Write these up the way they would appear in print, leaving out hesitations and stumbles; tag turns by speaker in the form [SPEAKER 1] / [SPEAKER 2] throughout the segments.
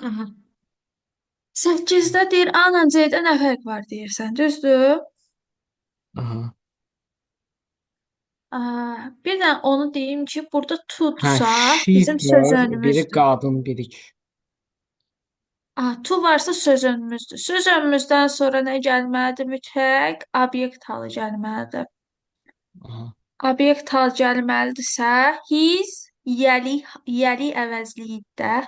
[SPEAKER 1] Aha. 8-də deyir, A-la C-də nə fərq var deyirsən, düzdür?
[SPEAKER 2] Aha.
[SPEAKER 1] Bir də onu deyim ki, burada
[SPEAKER 2] Hə,
[SPEAKER 1] to-dursa
[SPEAKER 2] she
[SPEAKER 1] bizim söz
[SPEAKER 2] var. Biri
[SPEAKER 1] önümüzdür.
[SPEAKER 2] qadın, biri kişi.
[SPEAKER 1] To varsa söz önümüzdür. Söz önümüzdən sonra nə gəlməlidir? Mütləq obyekt halı gəlməlidir.
[SPEAKER 2] Aha.
[SPEAKER 1] Obyekt hal gəlməlidirsə, his yəli əvəzliyində.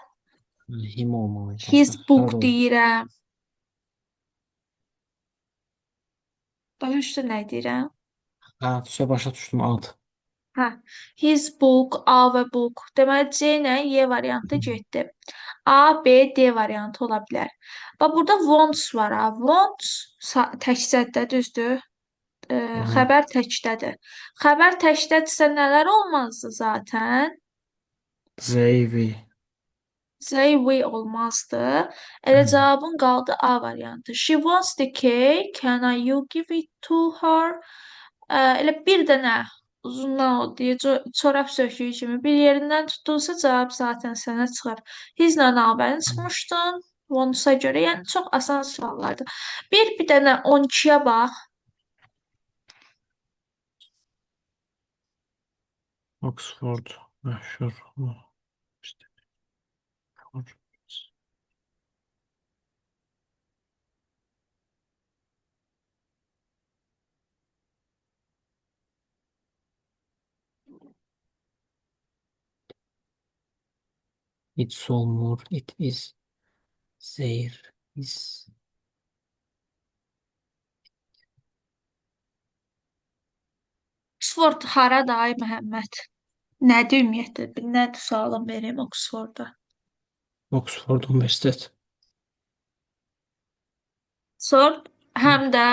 [SPEAKER 2] Him olmalıdır
[SPEAKER 1] His
[SPEAKER 2] orada. Her
[SPEAKER 1] book
[SPEAKER 2] oldu.
[SPEAKER 1] deyirəm. Başa düşdün nə deyirəm?
[SPEAKER 2] Hə, başa düşdüm ad.
[SPEAKER 1] Hə, his book, our book. Deməli C ilə Y variantı getdi. A, B, D variantı ola bilər. Bax burada wants var ha. Wants təkcədə düzdür?
[SPEAKER 2] Aha.
[SPEAKER 1] Xəbər təkdədir. Xəbər təkdədirsə nələr olmazdı zaten?
[SPEAKER 2] Zeyvi.
[SPEAKER 1] Say we olmazdı. Elə cavabın qaldı A variantı. She wants the cake. Can I you give it to her? Elə bir dənə uzundan o deyə çorab söküyü kimi bir yerindən tutulsa cavab zaten sənə çıxar. Hizlə nabərin çıxmışdın. Wants'a görə, yəni çox asan suallardır. Bir dənə 12-yə bax.
[SPEAKER 2] Oxford. Məşhur. It's olmur. It is. There is.
[SPEAKER 1] Oxford haradır ay Məhəmməd? Nədir ümumiyyətlə? Nədir sualım verim Oxforda?
[SPEAKER 2] Oxford Universitet.
[SPEAKER 1] Oxford həm də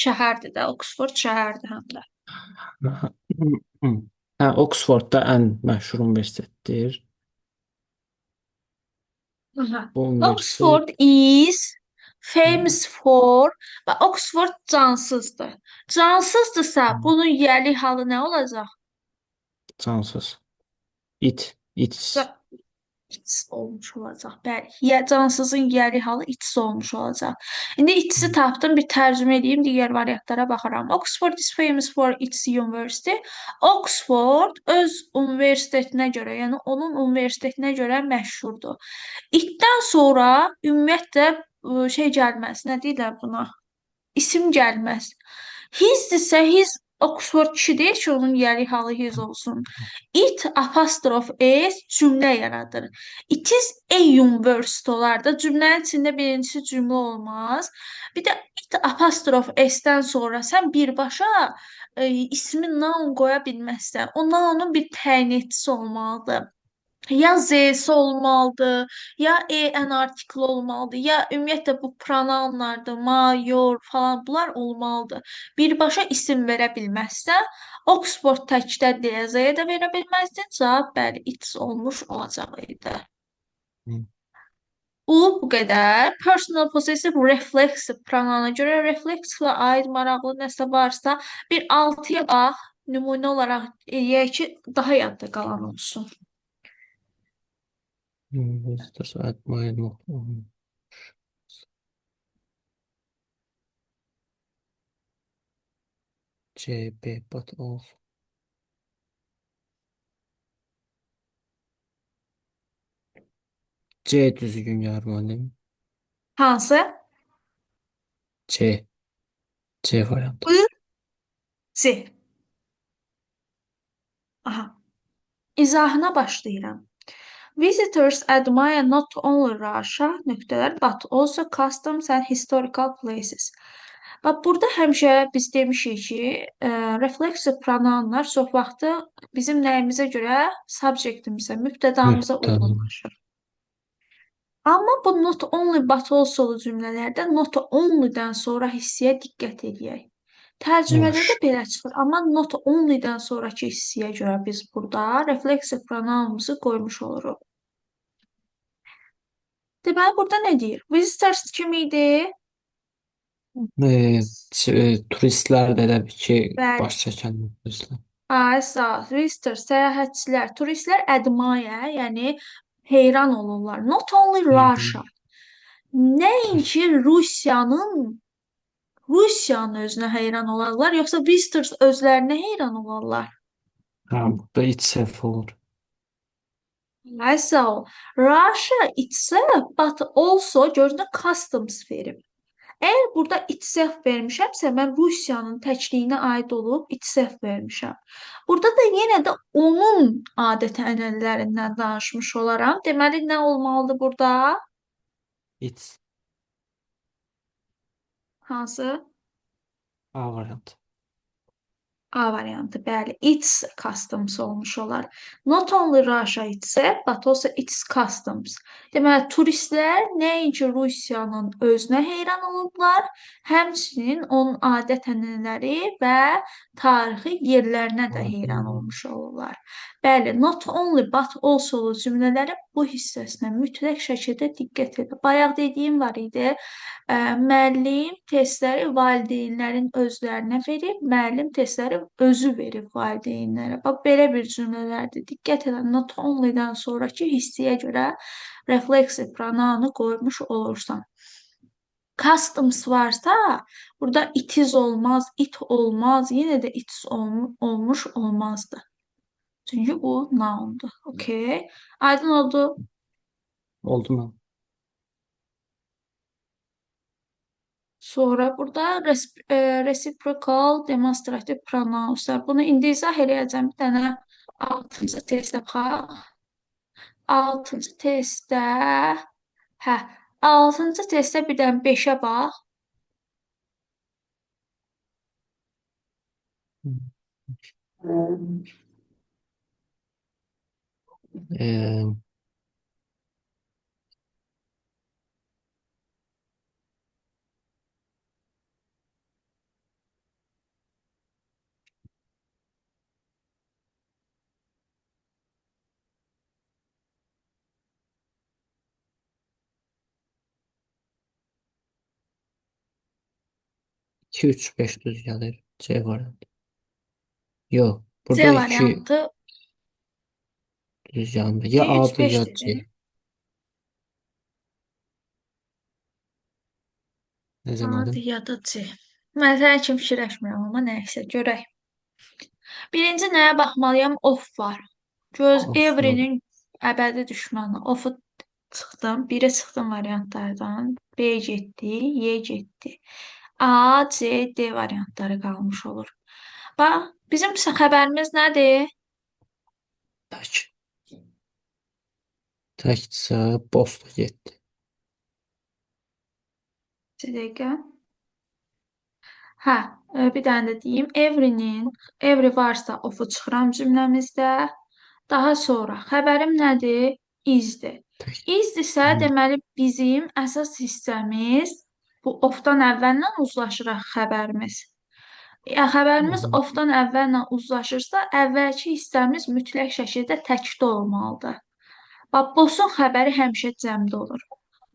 [SPEAKER 1] şəhərdir də. Oxford şəhərdir həm də.
[SPEAKER 2] Hə, Oxfordda ən məşhur universitetdir.
[SPEAKER 1] Aha.
[SPEAKER 2] Bu universitet
[SPEAKER 1] Oxford is famous for və Oxford cansızdır. Cansızdırsa bunun yəli halı nə olacaq?
[SPEAKER 2] cansız. It. It's.
[SPEAKER 1] Ca- It's olmuş olacaq. Bəli. Ya cansızın yəli halı it's olmuş olacaq. İndi it's-i tapdım, bir tərcümə edeyim, digər variantlara baxaram. Oxford is famous for its university. Oxford öz universitetinə görə, yəni onun universitetinə görə məşhurdur. İtdən sonra ümumiyyətlə şey gəlməz. Nə deyirlər buna? İsim gəlməz. Hizdirsə, hiz Oxford kişi deyil ki, onun yəri halı hiz olsun. It apostrof s cümlə yaradır. It is a university olar da cümlənin içində birincisi cümlə olmaz. Bir də it apostrof s-dən sonra sən birbaşa ismi noun qoya bilməzsən. O nounun bir təyin etisi olmalıdır. Ya Z'si olmalıdır, ya en artikli olmalıdır, ya ümumiyyətlə bu pronounlardır, mayor falan bunlar olmalıdır. Birbaşa isim verə bilməzsən, Oxford təkdə deyə Z'yə də verə bilməzdin, cavab bəli, it's olmuş olacaq idi. Bu qədər. Personal possessive reflexive pronouna görə reflekslə aid maraqlı nəsə varsa, bir 6-ya bax, nümunə olaraq eləyək ki, daha yadda qalan olsun.
[SPEAKER 2] Investors admire not only JB but also. C düzgün yarmalıyım.
[SPEAKER 1] Hansı?
[SPEAKER 2] C. C variantı.
[SPEAKER 1] I, C. Aha. İzahına başlayıram. Visitors admire not only Russia, nöqtələr, but also customs and historical places. Bax, burada həmişə biz demişik ki, refleksiv pronounlar çox vaxtı bizim nəyimizə görə subjektimizə, mübtədamıza
[SPEAKER 2] Mühtem.
[SPEAKER 1] uyğunlaşır. Amma bu not only but also cümlələrdə not only-dən sonra hissəyə diqqət edək. Tərcümədə də
[SPEAKER 2] Hoş.
[SPEAKER 1] belə çıxır, amma not only-dən sonrakı hissəyə görə biz burada refleksiv pronounumuzu qoymuş oluruq. Deməli, burada nə deyir? Visitors kim idi?
[SPEAKER 2] Turistlər də elə bil ki,
[SPEAKER 1] Bəli.
[SPEAKER 2] baş çəkən turistlər.
[SPEAKER 1] Sağ. Visitor, səyahətçilər, turistlər admire, yəni heyran olurlar. Not only Russia.
[SPEAKER 2] Təş.
[SPEAKER 1] Nəinki Rusiyanın özünə heyran olarlar, yoxsa visitors özlərinə heyran olarlar.
[SPEAKER 2] Ha, burada itself olur.
[SPEAKER 1] So, Russia itself, but also gördün customs verib. Əgər burada itself vermişəmsə, mən Rusiyanın təkliyinə aid olub itself vermişəm. Burada da yenə də onun adət-ənənələrindən danışmış olaram. Deməli, nə olmalıdır burada?
[SPEAKER 2] It's
[SPEAKER 1] Hansı?
[SPEAKER 2] A variantı.
[SPEAKER 1] A variantı, bəli, its customs olmuş olar. Not only Russia itself, but also its customs. Deməli, turistlər nəinki Rusiyanın özünə heyran olublar, həmçinin onun adət-ənənələri və tarixi yerlərinə də heyran olmuş olurlar. Bəli, not only but also cümlələrin bu hissəsinə mütləq şəkildə diqqət edin. Bayaq dediyim var idi. Müəllim testləri valideynlərin özlərinə verib, müəllim testləri özü verib valideynlərə. Bax, belə bir cümlələrdir. Diqqət edin, not only-dən sonrakı hissəyə görə refleksiv pronounu qoymuş olursan. Customs varsa, burada it is olmaz, it olmaz, yenə də it's olmuş olmazdı. Çünki bu noundur. Okay. Aydın oldu.
[SPEAKER 2] Oldu mu?
[SPEAKER 1] Sonra burada reciprocal demonstrativ pronounslar. Bunu indi izah eləyəcəm. Bir dənə 6-cı testdə bax. 6-cı testdə hə, 6-cı testdə bir dənə 5-ə bax.
[SPEAKER 2] Ee, 2, 3, 5 düz gelir. C variantı. Yok.
[SPEAKER 1] C
[SPEAKER 2] Burada 2
[SPEAKER 1] variantı
[SPEAKER 2] düz gelmir. Ya
[SPEAKER 1] 2, 3,
[SPEAKER 2] A'dır
[SPEAKER 1] 5
[SPEAKER 2] ya
[SPEAKER 1] dedi.
[SPEAKER 2] C. Ne
[SPEAKER 1] Hadi
[SPEAKER 2] demedim?
[SPEAKER 1] ya da C. Mən sənin kimi fikirləşmirəm, amma nəysə, görək. Birinci nəyə baxmalıyam? Of var. Göz
[SPEAKER 2] Of yok.
[SPEAKER 1] every'nin əbədi düşmanı. Of'u çıxdım. Birə çıxdım variantlardan. B getdi, Y getdi. A, C, D variantları qalmış olur. Bax, bizim xəbərimiz nədir?
[SPEAKER 2] Tek. Tekse posta gitti.
[SPEAKER 1] Bir dəqiqə. Hə, bir dənə də deyim. Every varsa of'u çıxıram cümləmizdə. Daha sonra xəbərim nədir? Is-dir.
[SPEAKER 2] Tek.
[SPEAKER 1] Is-dirsə, deməli bizim əsas hissəmiz bu of-dan əvvəllə uzlaşıraq xəbərimiz. Xəbərimiz of-dan əvvəllə uzlaşırsa, əvvəlki hissəmiz mütləq şəkildə təkdə olmalıdır. Bax, Bosun xəbəri həmişə cəmdə olur.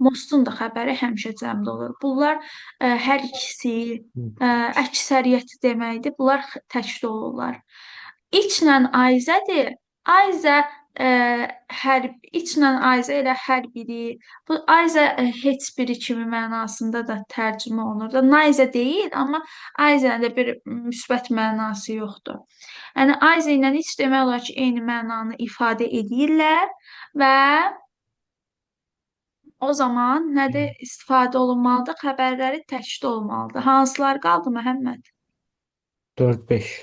[SPEAKER 1] Mostun da xəbəri həmişə cəmdə olur. Bunlar hər ikisi əksəriyyəti deməkdir. Bunlar təkdə olurlar. İçlə Ayzədir. Ayzə içlə Ayzə elə hər biri. Bu Ayzə heç biri kimi mənasında da tərcümə olunur da. Nayzə deyil, amma Ayzənin də bir müsbət mənası yoxdur. Yəni Ayzə ilə iç demək olar ki, eyni mənanı ifadə edirlər və o zaman nədir istifadə olunmalıdır? Xəbərləri təkdə olmalıdır. Hansılar qaldı Məhəmməd?
[SPEAKER 2] 4, 5.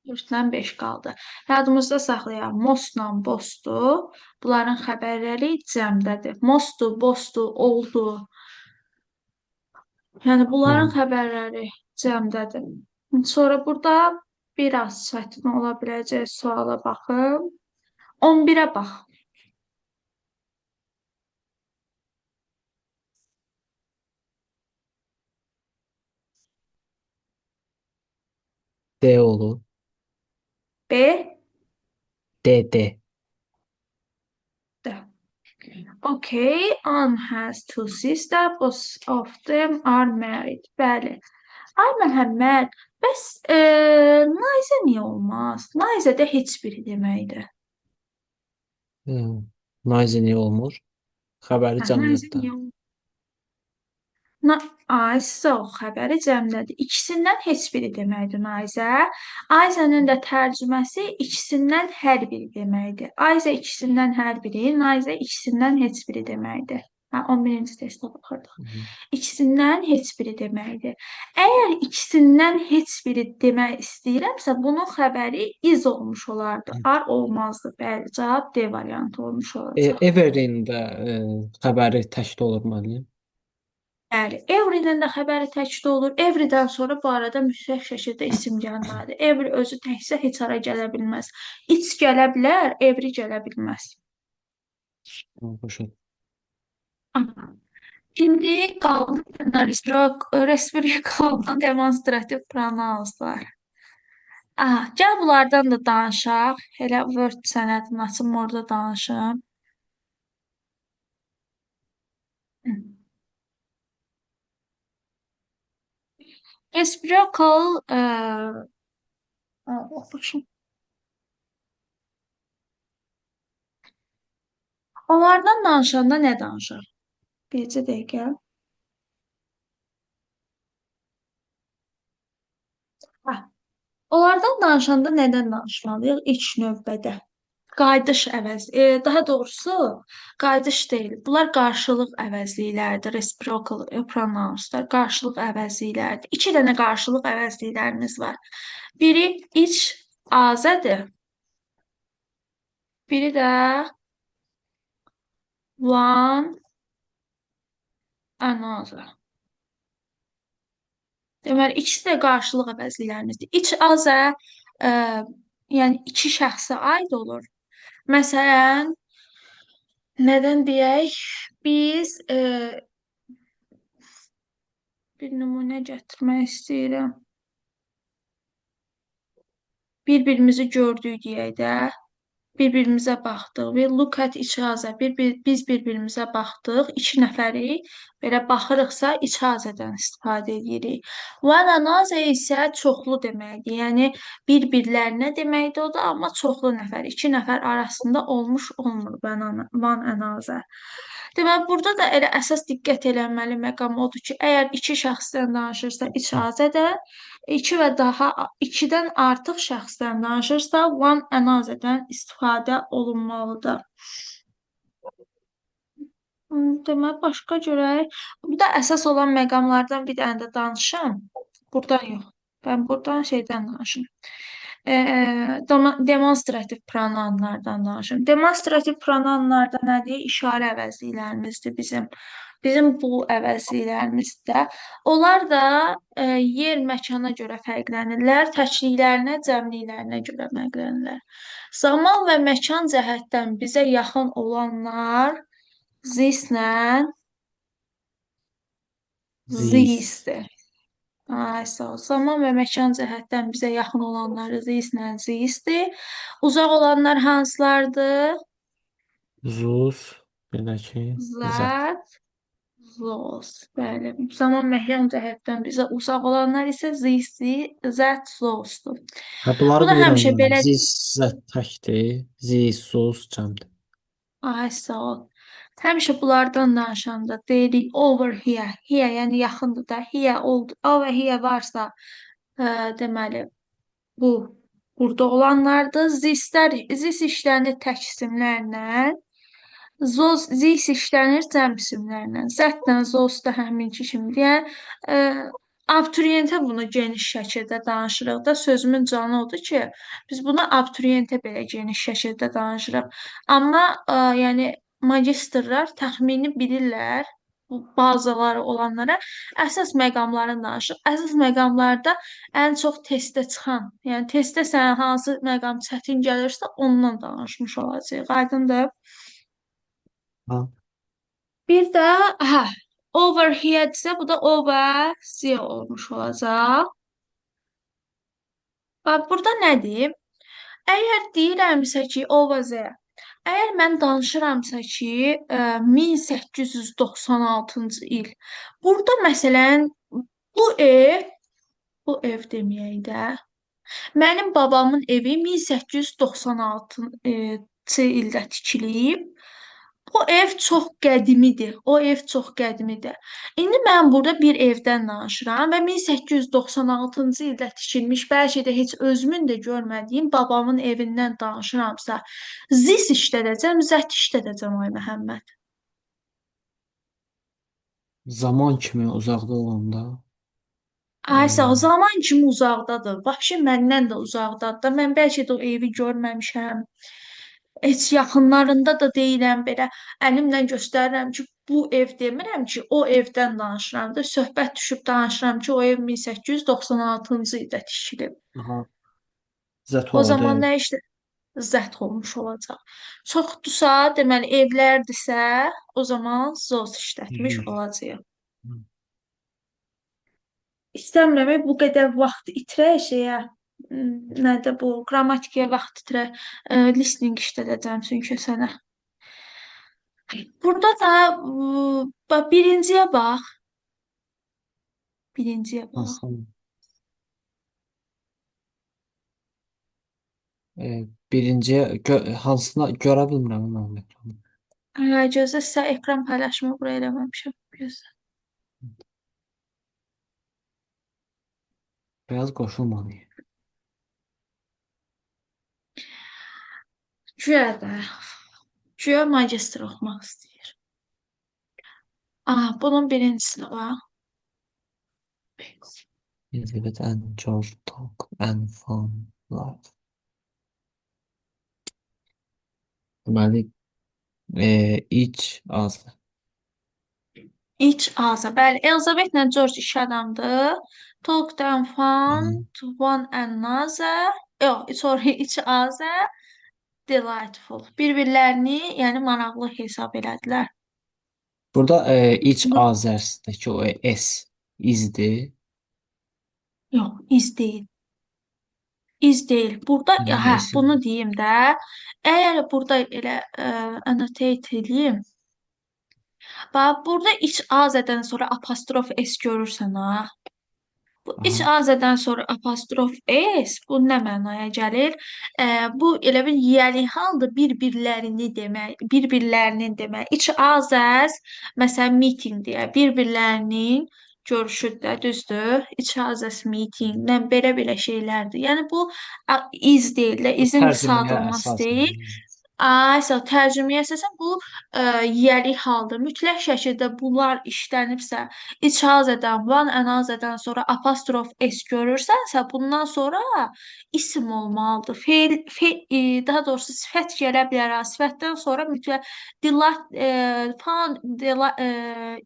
[SPEAKER 1] 4-dən 5 qaldı. Yadımızda saxlayaq. Mostla Bostu. Bunların xəbərləri cəmdədir. Mostu, Bostu, oldu. Yəni bunların xəbərləri cəmdədir. Sonra burada biraz çətin ola biləcək suala baxım. 11-ə bax.
[SPEAKER 2] D olur.
[SPEAKER 1] B.
[SPEAKER 2] D, D.
[SPEAKER 1] D. Okay, Anne has two sisters, both of them are married. Bəli. Ay Məhəmməd, bəs Nayzə niyə olmaz? Nayzə də heç biri deməkdir.
[SPEAKER 2] Ee, Nice niyə olmur? Xəbəri
[SPEAKER 1] Hə,
[SPEAKER 2] cəmlətdə.
[SPEAKER 1] Nayzen yox. Na, Aysə o xəbəri cəmlədir. İkisindən heç biri deməkdir Nayzə. Ayzənin də tərcüməsi ikisindən hər biri deməkdir. Ayzə ikisindən hər biri, Nayzə ikisindən heç biri deməkdir. Hə, 11-ci testə baxırdıq.
[SPEAKER 2] Hı hı.
[SPEAKER 1] İkisindən heç biri deməkdir. Əgər ikisindən heç biri demək istəyirəmsə, bunun xəbəri is olmuş olardı. Ar olmazdı. Bəli, cavab D variantı olmuş olacaq.
[SPEAKER 2] Everin də xəbəri təkdə olur müəllim.
[SPEAKER 1] Bəli, Everydən də xəbəri təkdə olur. Everydən sonra bu arada mütləq şəkildə isim gəlməlidir. Every özü təkcə heç hara gələ bilməz. It's gələ bilər, every gələ bilməz.
[SPEAKER 2] Başa.
[SPEAKER 1] Aha. İndi qaldı respiratory demonstrativ pronanslar. Aha, gəl bunlardan da danışaq. Elə Word sənədini açım, orada danışım. Reciprocal, baxın. Onlardan danışanda nə danışaq? Bircə dəqiqə. Hə, onlardan danışanda nədən danışmalıyıq? İlk növbədə. Qayıdış daha doğrusu qayıdış deyil. Bunlar qarşılıq əvəzlikləridir. Reciprocal pronounslar qarşılıq əvəzlikləridir. İki dənə qarşılıq əvəzliklərimiz var. Biri iç azədir. Biri də one another. Deməli, ikisi də qarşılıq əvəzliklərimizdir. İç azə, ə, yəni iki şəxsə aid olur. Məsələn, nədən deyək? Biz bir nümunə gətirmək istəyirəm. Bir-birimizi gördük deyək də. Bir-birimizə baxdıq. We look at each other. Biz bir-birimizə baxdıq. İki nəfəri belə baxırıqsa içazədən istifadə edirik. One another isə çoxlu deməkdir. Yəni bir-birlərinə deməkdir o da, amma çoxlu nəfər. İki nəfər arasında olmuş olmur one another. Deməli, burada da elə əsas diqqət eləməli məqam odur ki, əgər iki şəxsdən danışırsa içazədən, iki və daha ikidən artıq şəxsdən danışırsa one another-dən istifadə olunmalıdır. Deməli, başqa görək. Bu da əsas olan məqamlardan bir dənə də danışım. Buradan yox. Ben buradan şeydən danışım. Demonstrativ pronounlardan danışım. Demonstrativ pronounlarda nədir? İşarə əvəzliklərimizdir bizim. Bizim bu əvəzliklərimizdə. Onlar da yer, məkana görə fərqlənirlər. Təkliklərinə, cəmliklərinə görə fərqlənirlər. Zaman və məkan cəhətdən bizə yaxın olanlar this-lə
[SPEAKER 2] Zis.
[SPEAKER 1] this-dir. Ay, sağ ol. Zaman və məkan cəhətdən bizə yaxın olanları this-lə this-dir. Uzaq olanlar hansılardır?
[SPEAKER 2] Zus. Belə ki. Zət.
[SPEAKER 1] That, those. Bəli. Zaman məkan cəhətdən bizə uzaq olanlar isə this, that, those-dur.
[SPEAKER 2] Hə, bunları
[SPEAKER 1] Bu da
[SPEAKER 2] bilirəm
[SPEAKER 1] həmişə
[SPEAKER 2] mən.
[SPEAKER 1] belə.
[SPEAKER 2] Zis zət təkdir. Zis, sus, cəmdir.
[SPEAKER 1] Ay, sağ ol. Həmişə bunlardan danışanda deyirik over here. Here, yəni yaxındır da. Here oldu. Over here varsa, deməli, bu burada olanlardır. Zis işlənir tək isimlərlə. Zis işlənir cəm isimlərlə. Zətlə zos da həminki kimidir. Yəni, abituriyentə bunu geniş şəkildə danışırıq da. Sözümün canı odur ki, biz bunu abituriyentə belə geniş şəkildə danışırıq. Amma yəni magistrlar təxmini bilirlər bu bazaları olanlara əsas məqamlarını danışırıq. Əsas məqamlarda ən çox testdə çıxan, yəni testdə sənə hansı məqam çətin gəlirsə, ondan danışmış olacağıq. Aydındır?
[SPEAKER 2] Ha.
[SPEAKER 1] Bir də, hə, over here-dirsə, bu da over here olmuş olacaq. Bax, burada nədir? Əgər deyirəmsə ki, over there, əgər mən danışıramsa ki, 1896-cı il. Burada məsələn, bu ev deməyək də. Mənim babamın evi 1896-cı ildə tikilib. O ev çox qədimidir. O ev çox qədimidir. İndi mən burada bir evdən danışıram və 1896-cı ildə tikilmiş, bəlkə də heç özümün də görmədiyim babamın evindən danışıramsa, zis işlədəcəm, zət işlədəcəm ay Məhəmməd.
[SPEAKER 2] Zaman kimi uzaqda olanda
[SPEAKER 1] Aysə, o
[SPEAKER 2] e,
[SPEAKER 1] zaman kimi uzaqdadır. Vəbşi məndən də uzaqdadır. Mən bəlkə də o evi görməmişəm. Heç yaxınlarında da deyiləm belə. Əlimlə göstərirəm ki, bu ev demirəm ki, o evdən danışıram da, söhbət düşüb danışıram ki, o ev 1896-cı ildə tikilib.
[SPEAKER 2] aha, zət
[SPEAKER 1] O
[SPEAKER 2] ola
[SPEAKER 1] zaman
[SPEAKER 2] deyil.
[SPEAKER 1] nə işte zət olmuş olacaq. Çoxdursa, deməli evlərdirsə, o zaman zos işlətmiş
[SPEAKER 2] Yüz.
[SPEAKER 1] olacağıq. İstəmirəm bu qədər vaxt itirək şeyə, nədə bu qrammatikaya vaxt itirək, listening işlədəcəm çünki sənə. Burada da bax birinciyə bax, birinciyə bax.
[SPEAKER 2] Hansını? Birinciyə hansına görə bilmirəm mən ekranı.
[SPEAKER 1] Gözlə sizə ekran paylaşımı bura eləməmişəm. Gözlə.
[SPEAKER 2] Bəyaz qoşulmadı.
[SPEAKER 1] Güya da, güya magistr oxumaq istəyir. Bunun birincisini bax.
[SPEAKER 2] Visit and George talk and fun life. Deməli, iç az.
[SPEAKER 1] İç ağza. Bəli, Elizabethlə George iş adamdır. Talk them
[SPEAKER 2] Aha.
[SPEAKER 1] fun to one another. Yox, sorry, iç ağza. Delightful. Bir-birlərini, yəni maraqlı hesab elədilər.
[SPEAKER 2] Burada iç
[SPEAKER 1] Bu
[SPEAKER 2] Azərsdəki o S izdir.
[SPEAKER 1] yox, iz deyil. İz deyil. Burada
[SPEAKER 2] Deməli S.
[SPEAKER 1] bunu deyim də. Əgər burada elə annotate edeyim. Bax, burada iç ağzadan sonra apostrof s görürsən ha. Bu iç
[SPEAKER 2] Aha.
[SPEAKER 1] azədən sonra apostrof s, bu nə mənaya gəlir? Bu elə bir yiyəli haldır, bir-birlərini demək, bir-birlərinin demək. İç azəz, məsələn, meeting deyə, bir-birlərinin görüşür də, düzdür? İç azəz meeting, nə belə-belə şeylərdir. Yəni bu iz deyil də,
[SPEAKER 2] Bu
[SPEAKER 1] izin
[SPEAKER 2] tərcüməyə
[SPEAKER 1] qısaldılması
[SPEAKER 2] əsasən.
[SPEAKER 1] deyil. Aysa tərcüməyə əsasən bu yiyəlik haldır. Mütləq şəkildə bunlar işlənibsə, icazədən, van ənazədən sonra apostrof s görürsənsə, bundan sonra isim olmalıdır. Daha doğrusu sifət gələ bilər. Sifətdən sonra mütləq found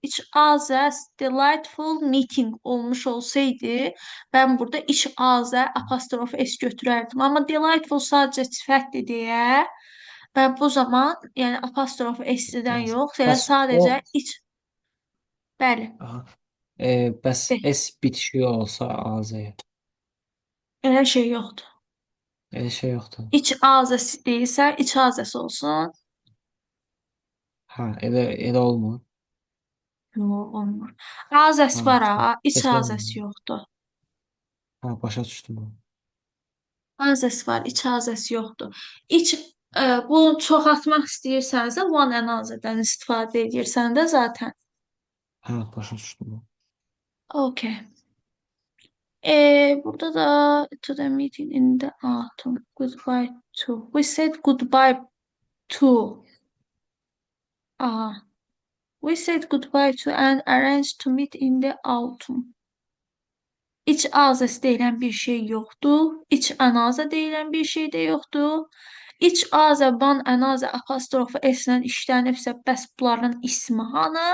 [SPEAKER 1] icazə delightful meeting olmuş olsaydı, ben burada icazə apostrof s götürərdim. Amma delightful sadəcə sifətdir deyə və bu zaman, yəni apostrof s-dən
[SPEAKER 2] Yazın.
[SPEAKER 1] yox, yəni
[SPEAKER 2] Bəs
[SPEAKER 1] sadəcə
[SPEAKER 2] o
[SPEAKER 1] bəli,
[SPEAKER 2] aha. Bəs
[SPEAKER 1] be,
[SPEAKER 2] S bitişiyi olsa Azəyə.
[SPEAKER 1] elə şey yoxdur.
[SPEAKER 2] Elə şey yoxdur.
[SPEAKER 1] İç azəsi deyilsə, iç azəsi olsun.
[SPEAKER 2] Hə, elə olmur.
[SPEAKER 1] Yox, olmur. Azəsi
[SPEAKER 2] Ha,
[SPEAKER 1] var ha, iç
[SPEAKER 2] keşke
[SPEAKER 1] azəsi yoxdur.
[SPEAKER 2] ha, başa düşdüm. Ben.
[SPEAKER 1] Azəsi var, iç azəsi yoxdur. İç bunu çoxaltmaq istəyirsənsə, one ənazədən istifadə edirsən də zaten.
[SPEAKER 2] Ha, başa düşdüm. Ben.
[SPEAKER 1] Okay. Burada da to the meeting in the autumn. Goodbye to. We said goodbye to. Ah, we said goodbye to and arranged to meet in the autumn. İç azəsi deyilən bir şey yoxdur. İç ənazə deyilən bir şey də yoxdur. İç azə, van, ənazə, apostrofu s-lə işlənibsə, bəs bunların ismi hanı?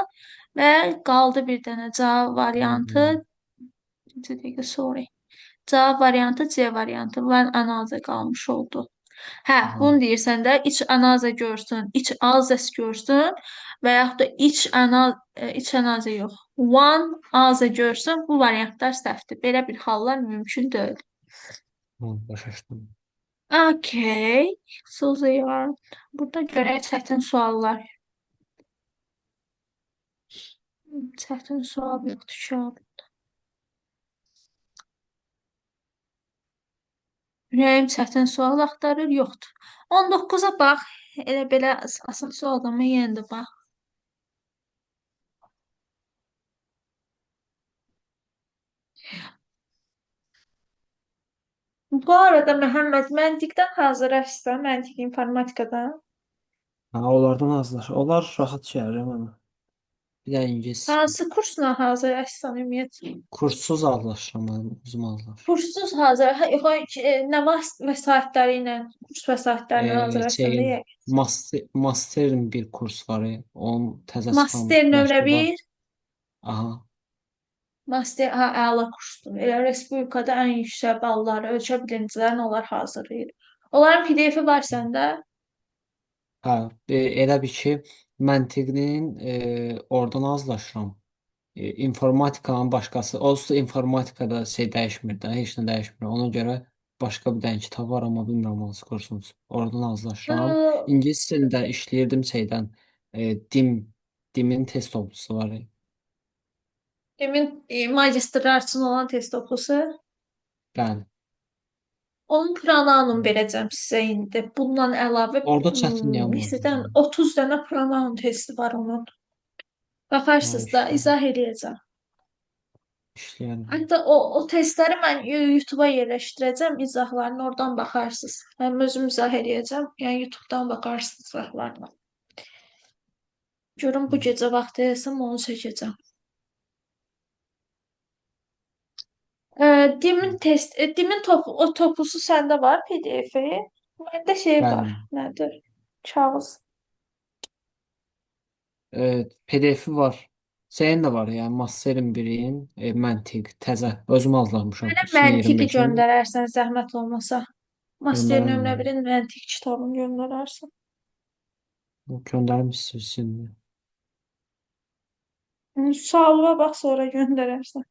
[SPEAKER 1] Və qaldı bir dənə cavab variantı.
[SPEAKER 2] Hmm.
[SPEAKER 1] Bir dəqiqə, sorry. Cavab variantı C variantı. Van, ənazə qalmış oldu. Hə,
[SPEAKER 2] Aha.
[SPEAKER 1] bunu deyirsən də iç anazə görsün, iç azəs görsün və yaxud da iç anazə yox. One azə görsün, bu variantlar səhvdir. Belə bir hallar mümkün deyil.
[SPEAKER 2] Ha, başa düşdüm.
[SPEAKER 1] Okay. So they are. Burada görək çətin suallar. Çətin sual yoxdur şu an. Ürəyim çətin sual axtarır, yoxdur. 19-a bax. Elə belə asan sualdan mən yenə də bax. Bu arada Məhəmməd, məntiqdən hazırlaşsan, məntiq informatikadan.
[SPEAKER 2] Ha, onlardan azlar. Onlar rahat şeyler mənə. Bir də ingilis.
[SPEAKER 1] Hansı kursla hazırlaşsan ümumiyyətlə?
[SPEAKER 2] Kurssuz azlaşıram mən, özüm azlaşıram.
[SPEAKER 1] Kurssuz hazır, nə vəsaitləri ilə, kurs vəsaitləri ilə hazırlaşsan
[SPEAKER 2] Şey,
[SPEAKER 1] deyək.
[SPEAKER 2] masterin bir kurs var. Onun təzə çıxan
[SPEAKER 1] Master nömrə
[SPEAKER 2] nəşri var.
[SPEAKER 1] 1,
[SPEAKER 2] Aha,
[SPEAKER 1] master əla kursdur. Elə respublikada ən yüksək balları ölçə birincilərini onlar hazırlayır. Onların PDF-i var səndə.
[SPEAKER 2] hə, elə bir ki, məntiqinin oradan azlaşıram. İnformatikanın başqası, onsuz da informatikada şey dəyişmir də, heç nə dəyişmir. Ona görə başqa bir dənə kitab var, amma bilmirəm hansı kursunuz. Oradan azlaşıram.
[SPEAKER 1] Iı,
[SPEAKER 2] İngilis dilində işləyirdim şeydən, dimin test toplusu var.
[SPEAKER 1] Demin magistrlar üçün olan test oxusu.
[SPEAKER 2] Bəli.
[SPEAKER 1] Onun pronoun verəcəm sizə indi. Bundan əlavə
[SPEAKER 2] Orada çətinliyə var
[SPEAKER 1] hissdən
[SPEAKER 2] bizim.
[SPEAKER 1] 30 dənə pronoun testi var onun.
[SPEAKER 2] Ha,
[SPEAKER 1] Baxarsınız da
[SPEAKER 2] işləyən,
[SPEAKER 1] izah eləyəcəm.
[SPEAKER 2] işləyən.
[SPEAKER 1] Hətta o testləri mən YouTube-a yerləşdirəcəm, izahlarını oradan baxarsınız. Həm özüm izah eləyəcəm, yəni YouTube-dan baxarsınız izahlarına. Görüm bu gecə vaxt ayırsam onu çəkəcəm. Dimin o topusu səndə var PDF-i. Məndə şey var.
[SPEAKER 2] Bəli.
[SPEAKER 1] Nədir? Kağız.
[SPEAKER 2] PDF-i var. Senin də var, yəni Masterin birin, məntiq, təzə. Özüm hazırlamışam
[SPEAKER 1] Mənə məntiqi
[SPEAKER 2] 2025-in.
[SPEAKER 1] göndərərsən zəhmət olmasa. Master
[SPEAKER 2] Göndərəm
[SPEAKER 1] nömrə
[SPEAKER 2] mən.
[SPEAKER 1] 1-in məntiq kitabını göndərərsən.
[SPEAKER 2] Göndərim istəyirsən.
[SPEAKER 1] Sualıma bax sonra göndərərsən.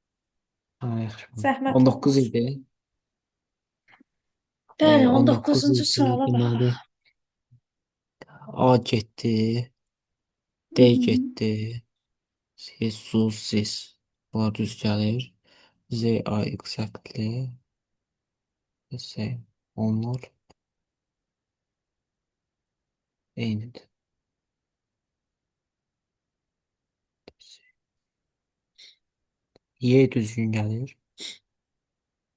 [SPEAKER 2] Ha, yaxşı.
[SPEAKER 1] Zəhmət
[SPEAKER 2] 19
[SPEAKER 1] olmaz.
[SPEAKER 2] idi.
[SPEAKER 1] Bəli,
[SPEAKER 2] 19
[SPEAKER 1] 19-cu
[SPEAKER 2] idi.
[SPEAKER 1] suala
[SPEAKER 2] Deməli,
[SPEAKER 1] baxaq.
[SPEAKER 2] A getdi,
[SPEAKER 1] Hı
[SPEAKER 2] D
[SPEAKER 1] hı.
[SPEAKER 2] getdi. Jesus, sis. Bunlar düz gəlir. Z, A, exactly. Z. Onlar eynidir. Y düzgün gəlir.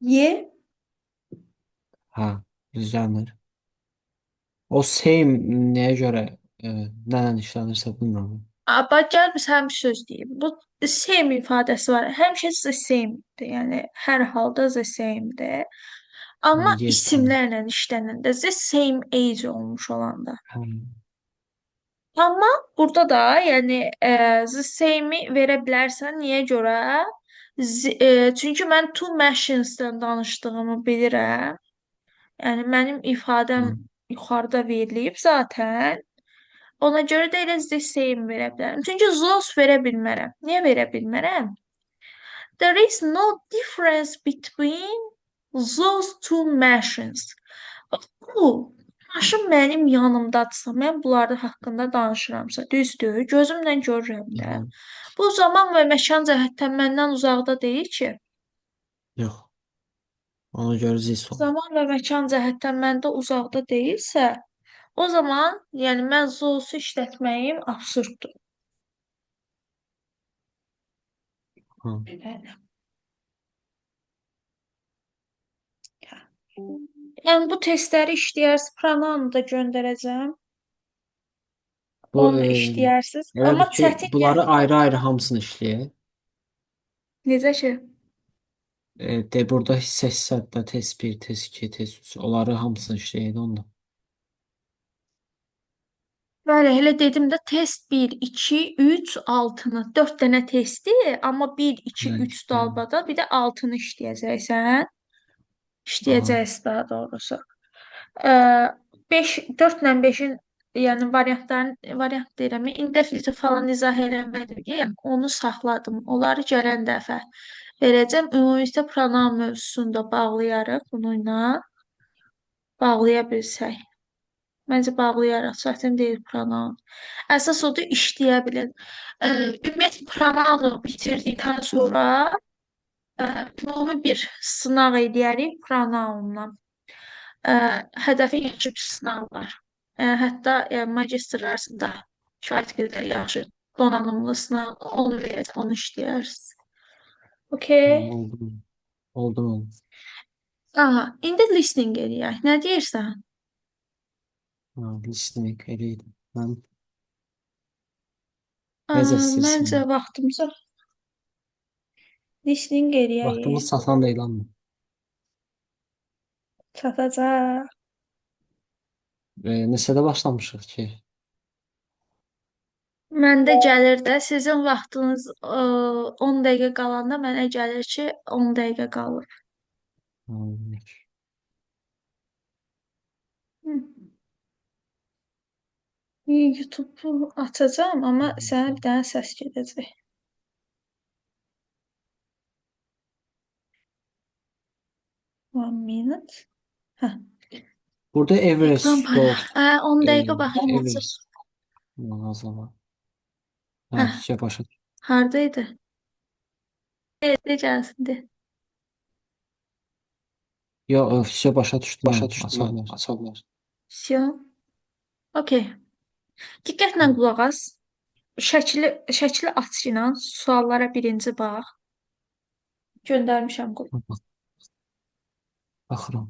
[SPEAKER 1] Y.
[SPEAKER 2] Hə, düz gəlmir. O same nəyə görə nələ işlənirsə bilmirəm.
[SPEAKER 1] Bax, gəl biz həm bir söz deyim. Bu same ifadəsi var. Həmişə the same-dir. Yəni hər halda the same-dir.
[SPEAKER 2] Hə,
[SPEAKER 1] Amma
[SPEAKER 2] yes, tamam.
[SPEAKER 1] isimlərlə işlənəndə the same age olmuş olanda.
[SPEAKER 2] Hə,
[SPEAKER 1] Amma burada da yəni the same-i verə bilərsən. Niyə görə? Çünki mən two machines-dən danışdığımı bilirəm. Yəni mənim ifadəm
[SPEAKER 2] hə,
[SPEAKER 1] yuxarıda verilib zaten. Ona görə də elə the same verə bilərəm. Çünki those verə bilmərəm. Niyə verə bilmərəm? There is no difference between those two machines. Bax, bu maşın mənim yanımdadırsa, mən bunların haqqında danışıramsa, düzdür, gözümlə görürəm də.
[SPEAKER 2] hə.
[SPEAKER 1] Bu zaman və məkan cəhətdən məndən uzaqda deyil ki.
[SPEAKER 2] Yox. Ona görə zis olur.
[SPEAKER 1] Zaman və məkan cəhətdən məndə uzaqda deyilsə, o zaman, yəni mən zosu işlətməyim absurddur.
[SPEAKER 2] Hə.
[SPEAKER 1] Yəni, yəni bu testləri işləyərsiz, pronounu da göndərəcəm.
[SPEAKER 2] Bu
[SPEAKER 1] Onu da işləyərsiz.
[SPEAKER 2] elədir
[SPEAKER 1] Amma
[SPEAKER 2] ki,
[SPEAKER 1] çətin
[SPEAKER 2] bunları
[SPEAKER 1] yəni.
[SPEAKER 2] ayrı-ayrı hamısını işləyək.
[SPEAKER 1] Necə ki?
[SPEAKER 2] De burada hissə-hissədə test 1, test 2, test 3, onları hamısını işləyək onda.
[SPEAKER 1] Bəli, elə dedim də test 1, 2, 3, 6-nı 4 dənə testi, amma 1, 2,
[SPEAKER 2] Hə,
[SPEAKER 1] 3
[SPEAKER 2] işləyək.
[SPEAKER 1] dalbada bir də 6-nı işləyəcəksən.
[SPEAKER 2] Aha.
[SPEAKER 1] İşləyəcəksən daha doğrusu. 5 4 ilə 5-in yəni variant deyirəm, interfeysi falan izah eləmədim. Yəni onu saxladım. Onları gələn dəfə verəcəm. Ümumilikdə pronoun mövzusunu da bağlayarıq bununla. Bağlaya bilsək. Məncə bağlayaraq çətin deyil pronoun. Əsas odur işləyə bilin. Ümumiyyətlə pronounu bitirdikdən sonra ümumi bir sınaq eləyərik pronounla. Ə, hədəfi yaxşı sınarlar. Hətta magistrlarında şahid qədər yaxşı donanımlı sınav onu verəcək, onu işləyərsiniz.
[SPEAKER 2] Ha,
[SPEAKER 1] Okay.
[SPEAKER 2] oldu. Oldu.
[SPEAKER 1] Aha, indi listening eləyək. Nə deyirsən?
[SPEAKER 2] Ha, listening eləydim. Mən
[SPEAKER 1] Ə,
[SPEAKER 2] necə istəyirsən?
[SPEAKER 1] Məncə vaxtımıza listening
[SPEAKER 2] Vaxtımız
[SPEAKER 1] eləyək.
[SPEAKER 2] çatan deyil amma.
[SPEAKER 1] Çatacaq.
[SPEAKER 2] Neçədə başlamışıq ki?
[SPEAKER 1] Məndə gəlir də sizin vaxtınız 10 dəqiqə qalanda mənə gəlir ki, 10 dəqiqə qalır.
[SPEAKER 2] Ha,
[SPEAKER 1] Hı. YouTube açacağam, amma sənə bir dənə səs gedəcək. 1 minute. Hə,
[SPEAKER 2] Burada
[SPEAKER 1] ekran
[SPEAKER 2] Everest
[SPEAKER 1] para.
[SPEAKER 2] Stores
[SPEAKER 1] 10
[SPEAKER 2] e,
[SPEAKER 1] dəqiqə baxım açır.
[SPEAKER 2] Everest mağazalar.
[SPEAKER 1] Hə,
[SPEAKER 2] Ha, fikir başa.
[SPEAKER 1] hardaydı? De gəlsin de.
[SPEAKER 2] Ya fikir başa düşdüm
[SPEAKER 3] Başa
[SPEAKER 2] mən.
[SPEAKER 3] düşdüm
[SPEAKER 2] Aça
[SPEAKER 3] mən.
[SPEAKER 2] bilər.
[SPEAKER 3] Aça bilər.
[SPEAKER 1] Всё. Okey. Diqqətlə qulaq as. Şəkli aç ilə suallara birinci bax. Göndərmişəm qul.
[SPEAKER 2] Baxıram.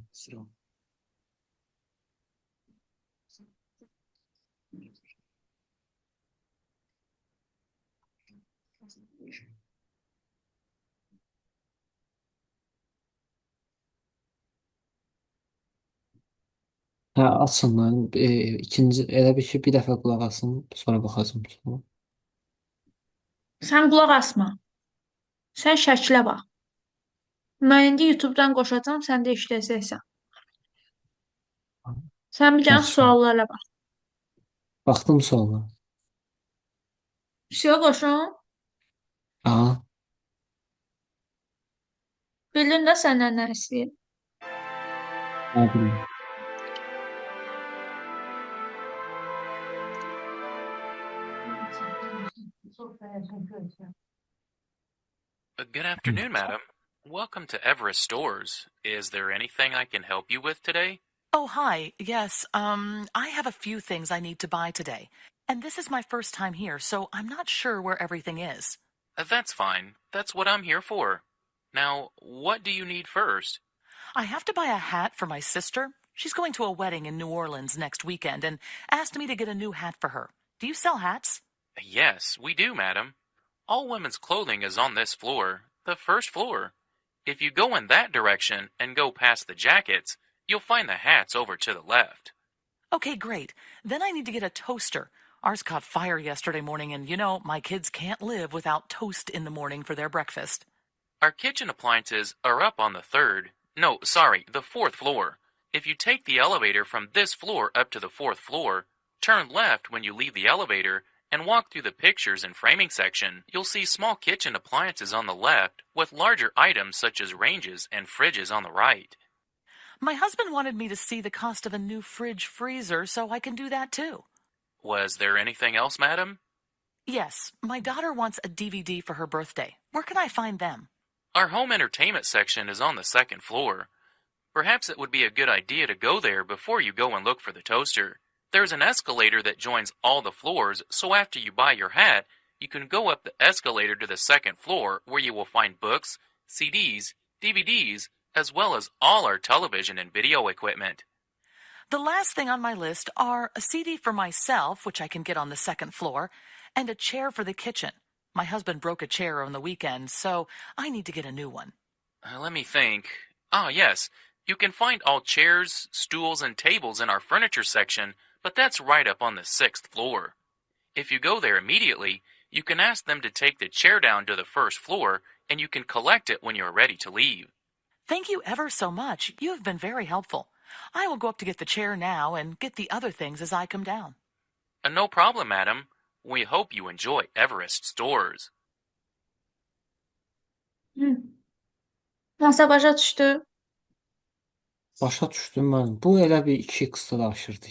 [SPEAKER 2] Hə, açın mən. İkinci elə bir ki, bir dəfə qulaq asın, sonra baxacağım. Sonra.
[SPEAKER 1] Sən qulaq asma. Sən şəklə bax. Mən indi YouTube-dan qoşacağam, sən də işləyəcəksən. Sən bir dənə
[SPEAKER 2] Yaxşı.
[SPEAKER 1] suallara bax.
[SPEAKER 2] Baxdım sonra.
[SPEAKER 1] Всё qoşum.
[SPEAKER 2] Aha.
[SPEAKER 1] Bildin də səndən nə istəyir.
[SPEAKER 2] Nə bilim.
[SPEAKER 4] Good afternoon, madam. Welcome to Everest Stores. Is there anything I can help you with today?
[SPEAKER 5] Oh, hi. Yes, I have a few things I need to buy today. And this is my first time here, so I'm not sure where everything is.
[SPEAKER 4] That's fine. That's what I'm here for. Now, what do you need first?
[SPEAKER 5] I have to buy a hat for my sister. She's going to a wedding in New Orleans next weekend and asked me to get a new hat for her. Do you sell hats?
[SPEAKER 4] Yes, we do, madam. All women's clothing is on this floor, the first floor. If you go in that direction and go past the jackets, you'll find the hats over to the left.
[SPEAKER 5] Okay, great. Then I need to get a toaster. Ours caught fire yesterday morning, and my kids can't live without toast in the morning for their breakfast.
[SPEAKER 4] Our kitchen appliances are up on the the fourth floor. If you take the elevator from this floor up to the fourth floor, turn left when you leave the elevator, and walk through the pictures and framing section, you'll see small kitchen appliances on the left with larger items such as ranges and fridges on the right.
[SPEAKER 5] My husband wanted me to see the cost of a new fridge freezer, so I can do that too.
[SPEAKER 4] Was there anything else, madam?
[SPEAKER 5] Yes, my daughter wants a DVD for her birthday. Where can I find them?
[SPEAKER 4] Our home entertainment section is on the second floor. Perhaps it would be a good idea to go there before you go and look for the toaster. There's an escalator that joins all the floors, so after you buy your hat, you can go up the escalator to the second floor where you will find books, CDs, DVDs, as well as all our television and video equipment.
[SPEAKER 5] The last thing on my list are a CD for myself, which I can get on the second floor, and a chair for the kitchen. My husband broke a chair on the weekend, so I need to get a new one.
[SPEAKER 4] Let me think. Yes. You can find all chairs, stools, and tables in our furniture section, but that's right up on the sixth floor. If you go there immediately, you can ask them to take the chair down to the first floor, and you can collect it when you're ready to leave.
[SPEAKER 5] Thank you ever so much. You have been very helpful. I will go up to get the chair now and get the other things as I come down.
[SPEAKER 4] No problem, madam. We hope you enjoy Everest Stores.
[SPEAKER 1] Nasıl başa düşdü?
[SPEAKER 2] Başa düşdüm mən. Bu elə bir 2x daşırdı.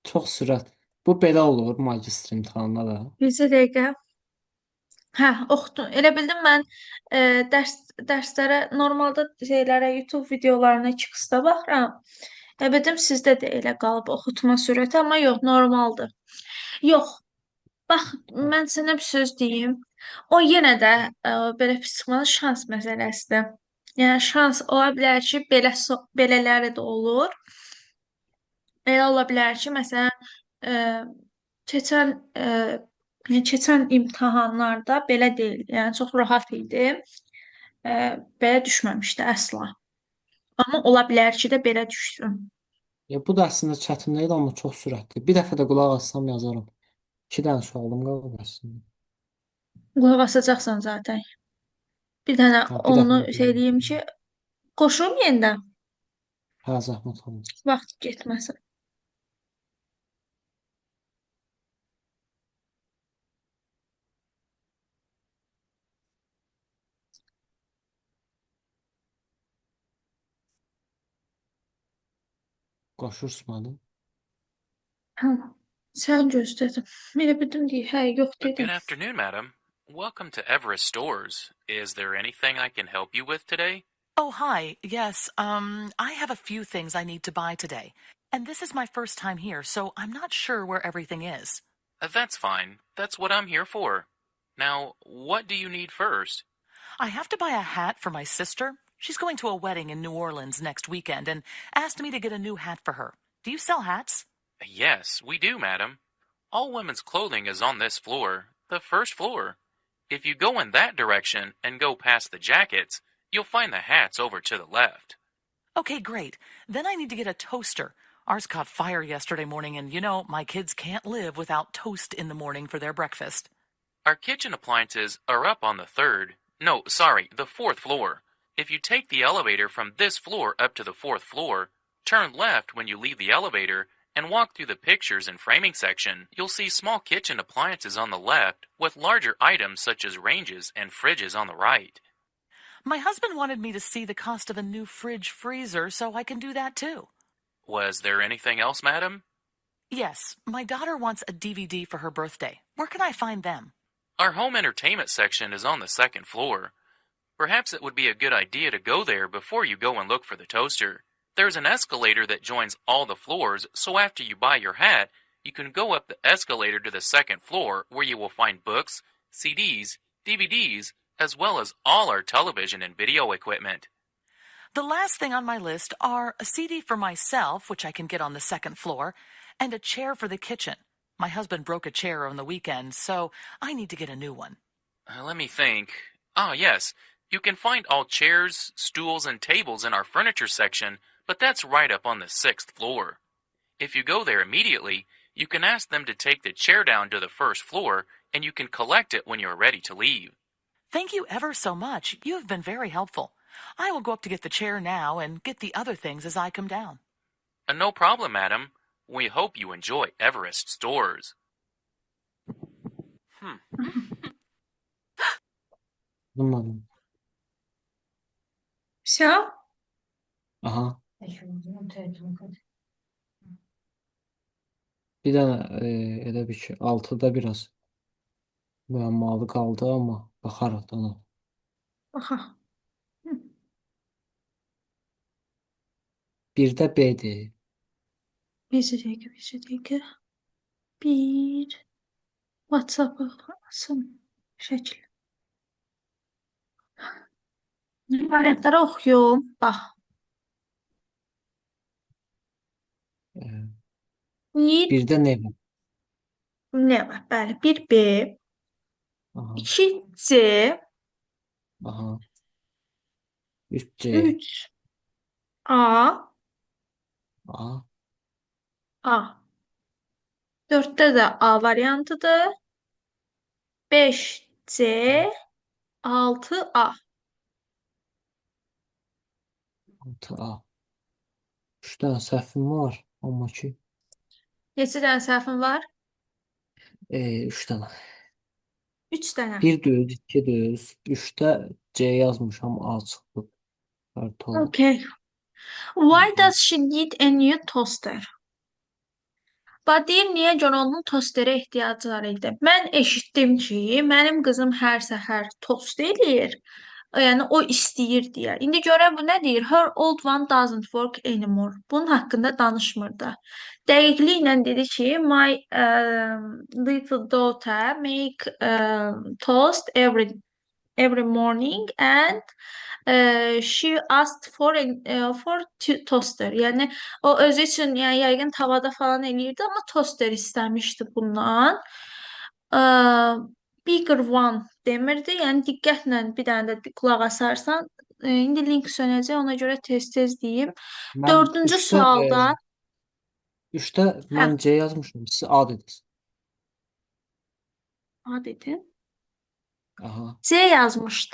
[SPEAKER 2] Çox sürət. Bu belə olur magistr imtahanında da.
[SPEAKER 1] Bircə dəqiqə. Hə, oxudum. Elə bildim mən dərslərə normalda şeylərə YouTube videolarına 2x-da baxıram. Elə bildim sizdə də elə qalıb oxutma sürəti, amma yox, normaldır. Yox, bax mən sənə bir söz deyim. O yenə də belə pis çıxmanın şans məsələsidir. Yəni şans ola bilər ki, belələri də olur. Elə ola bilər ki, məsələn, e, keçən e, keçən imtahanlarda belə deyil. Yəni çox rahat idi. E, Belə düşməmişdi əsla. Amma ola bilər ki də belə düşsün.
[SPEAKER 2] Bu da əslində çətin deyil, amma çox sürətli. Bir dəfə də qulaq assam yazaram. 2 dənə sualım qalıb əslində.
[SPEAKER 1] Qulaq asacaqsan zaten. Bir dənə
[SPEAKER 2] Hə, bir
[SPEAKER 1] onu
[SPEAKER 2] dəfə
[SPEAKER 1] şey deyim ki, qoşum yenidən
[SPEAKER 2] hə, zəhmət olmaz.
[SPEAKER 1] vaxt getməsin.
[SPEAKER 2] Qoşursunmadı.
[SPEAKER 1] Tamam. Sən gözlədim. Elə bildim ki, hə, yox
[SPEAKER 4] Good
[SPEAKER 1] dedim.
[SPEAKER 4] afternoon, madam. Welcome to Everest Stores. Is there anything I can help you with today?
[SPEAKER 5] Oh, hi. Yes, I have a few things I need to buy today. And this is my first time here, so I'm not sure where everything is.
[SPEAKER 4] That's fine. That's what I'm here for. Now, what do you need first?
[SPEAKER 5] I have to buy a hat for my sister. She's going to a wedding in New Orleans next weekend and asked me to get a new hat for her. Do you sell hats?
[SPEAKER 4] Yes, we do, madam. All women's clothing is on this floor, the first floor. If you go in that direction and go past the jackets, you'll find the hats over to the left.
[SPEAKER 5] Okay, great. Then I need to get a toaster. Ours caught fire yesterday morning, and you know, my kids can't live without toast in the morning for their breakfast.
[SPEAKER 4] Our kitchen appliances are up on the the fourth floor. If you take the elevator from this floor up to the fourth floor, turn left when you leave the elevator, and walk through the pictures and framing section, you'll see small kitchen appliances on the left with larger items such as ranges and fridges on the right.
[SPEAKER 5] My husband wanted me to see the cost of a new fridge freezer, so I can do that too.
[SPEAKER 4] Was there anything else, madam?
[SPEAKER 5] Yes, my daughter wants a DVD for her birthday. Where can I find them?
[SPEAKER 4] Our home entertainment section is on the second floor. Perhaps it would be a good idea to go there before you go and look for the toaster. There's an escalator that joins all the floors, so after you buy your hat, you can go up the escalator to the second floor where you will find books, CDs, DVDs, as well as all our television and video equipment.
[SPEAKER 5] The last thing on my list are a CD for myself, which I can get on the second floor, and a chair for the kitchen. My husband broke a chair on the weekend, so I need to get a new one.
[SPEAKER 4] Let me think. Yes. You can find all chairs, stools, and tables in our furniture section, but that's right up on the sixth floor. If you go there immediately, you can ask them to take the chair down to the first floor, and you can collect it when you're ready to leave.
[SPEAKER 5] Thank you ever so much. You have been very helpful. I will go up to get the chair now and get the other things as I come down.
[SPEAKER 4] No problem, madam. We hope you enjoy Everest Stores.
[SPEAKER 2] Anlamadım.
[SPEAKER 1] Все?
[SPEAKER 2] Aha. Bir dənə elə bir ki, 6-da biraz müəmmalı qaldı, amma baxarıq da ona.
[SPEAKER 1] Aha.
[SPEAKER 2] 1-də B-dir.
[SPEAKER 1] Bir dəqiqə. Bir WhatsApp-a açım şəkil. Variantları oxuyum. Bax. Bir
[SPEAKER 2] 1-də nə var?
[SPEAKER 1] nə var? Bəli, 1B,
[SPEAKER 2] Aha.
[SPEAKER 1] 2C,
[SPEAKER 2] Aha. 3C.
[SPEAKER 1] 3A,
[SPEAKER 2] A.
[SPEAKER 1] A. 4-də də A variantıdır. 5C, 6A.
[SPEAKER 2] 6A. 3 dənə səhvim var, amma ki
[SPEAKER 1] Neçə dənə səhvin var?
[SPEAKER 2] 3 dənə.
[SPEAKER 1] 3 dənə.
[SPEAKER 2] 1 düz, 2 düz. 3-də C yazmışam, A çıxdı. Pardon.
[SPEAKER 1] Okay. Why does she need a new toaster? Bax deyir, niyə görə onun tosterə ehtiyacı var idi? Mən eşitdim ki, mənim qızım hər səhər tost eləyir. Yəni o istəyir deyə. İndi görə bu nə deyir? Her old one doesn't work anymore. Bunun haqqında danışmır da. Dəqiqliklə dedi ki, my little daughter make toast every morning and she asked for toaster. Yəni o özü üçün yəni yəqin tavada falan eləyirdi, amma toster istəmişdi bundan. Bigger one demirdi. Yəni diqqətlə bir dənə də qulaq asarsan, indi link sönəcək, ona görə tez-tez deyim.
[SPEAKER 2] Mən
[SPEAKER 1] Dördüncü sualda,
[SPEAKER 2] üçdə
[SPEAKER 1] hə,
[SPEAKER 2] mən C yazmışam, siz A dediniz.
[SPEAKER 1] A dedim.
[SPEAKER 2] Aha.
[SPEAKER 1] C yazmışdım.